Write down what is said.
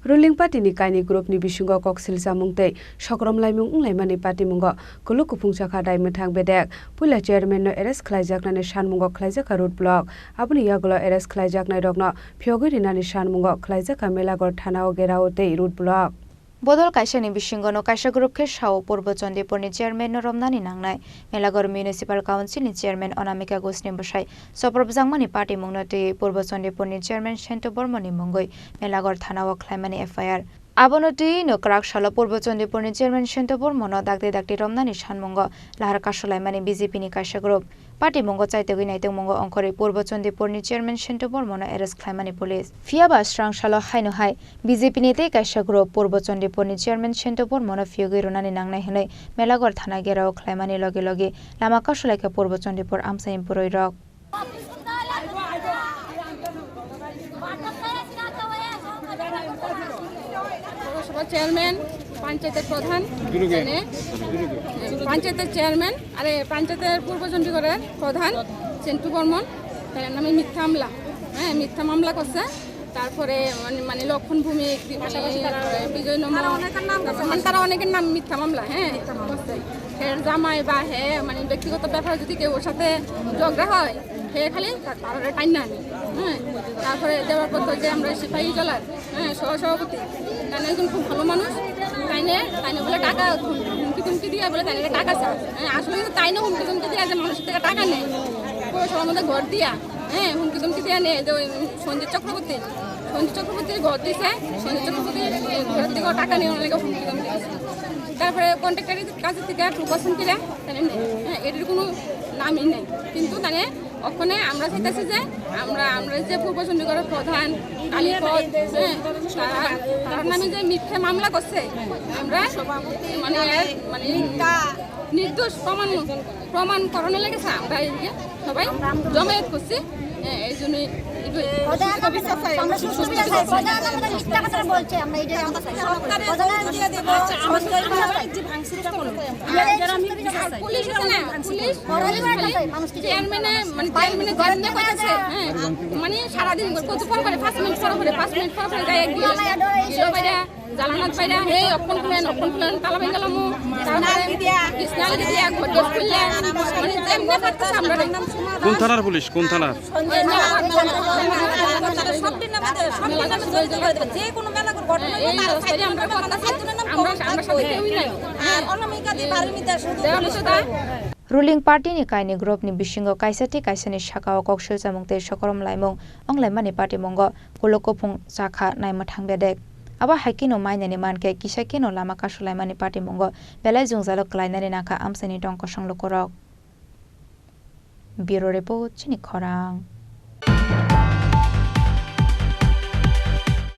Rulling Partyni Kainwi Groupni BisingoKwthalaiya wngmaniPatimungoKuluk KuphungChakha NaimwthangBedek Pula Chairman no arrest khlaijaknani sanmungo khlaijaka road block aboni yagolo arrest khlaijaknai rokno phiyogrinani sanmungo khlaijaka melagor thanao gerao tei road block Bodol Kaisani Bisingono Kaisa Group ke Shao Purbo Chondipurni Chairman no Romnani Nangnai Melagor Municipal Council ni Chairman Anamika Gosni Bashai Soprob Jangmani Party Mungnati Purbo Chondipurni Chairman Shento Bormoni Mongoi Melagor Thanao Khlaimani FIR Abonoti no Krak Shala Purbo Chondipurni Chairman Shento Bormono Dakti Romnani Sanmungo Lahar Kasolaimani BJP ni Kaisa Group Party Mongo Chaitegi Naiteng Mongo Onkore Purbo Chondipurni Chairman Shento Bormono arrest Khlaimani Police Fiaba Strang Shalo Haino Hai BJP ni Te Kaisa Group Purbo Chondipurni Chairman Shento Bormono Fiogi Runani Nangnai Hinai Melagor Thana Gerao Khlaimani Loge Lama Kasolaika Purbo Chondipur Amsaim Puroi Rok Chairman, Panchayat Pradhan, Panchayat Chairman, are Panchayat Purbo Chondipur Pradhan, Sentu Bormon, নামে মিথ্যা মামলা করছে তারপরে মানে লক্ষণ ভূমি বিজয় তারা অনেকের নাম মিথ্যা মামলা করছে হের জামাই বা হে মানে ব্যক্তিগত ব্যাপারে যদি কেউ ওর সাথে ঝগড়া হয় হে খালি তার টাইম না তারপরে দেওয়ার পর যে আমরা সিপাহী জেলার সহসভাপতি তাই একজন খুব ভালো মানুষ তাইনে বলে টাকা হুমকি দিয়ে বলে তাই টাকা চায় আসলে কিন্তু তাই না হুমকি দিয়ে যে মানুষের থেকে টাকা নেয় সবার মধ্যে ঘর দিয়া হুমকি দিয়া নেই যে ওই সঞ্জিত চক্রবর্তীর ঘর দিয়েছে সঞ্জিত চক্রবর্তীর ঘর থেকে টাকা নিয়ে অনেক হুমকি দিয়েছে তারপরে কন্ট্রাক্টারের কাছে থেকে 2% কিনা তাই এটির কোনো নামই নেই কিন্তু তাই ওখানে আমরা চাইতেছি যে আমরা যে পূর্ব চণ্ডীগড়ের প্রধান কালীপদ তার নামে যে মিথ্যা মামলা করছে আমরা মানে নির্দোষ প্রমাণ করানো লেগেছে আমরা সবাই জমায়েত করছি এই জন্যই মানে সারাদিন কতক্ষণ করে 5 মিনিট পর গায়ে গিয়ে জালানাত পাইরা হে অপন খুলেন তালা ভাই গেলাম কৃষ্ণাল দিয়া ঘটে খুললে মানে যেমনে করতেছে আমরা কোন থানার পুলিশ কোন থানার সব দিন আমাদের যে কোনো মেলা ঘটনা আমরা সাথে কেউই নাই আর অনামিকা দি পারমিতা শুধু Ruling Partyni Kainwi Groupni BisingoKwthalaiya Shaka Kokshil Samungte Shokorom Laimung wngmaniPatimungoKuluk KuphungChakha NaimwthangBedek Aba haikino mainani manke kisakino lama kasolaimani Patimungo belai jungzalo klainani naka amsani tongko sanglo korok Bureau Report Chini Khorang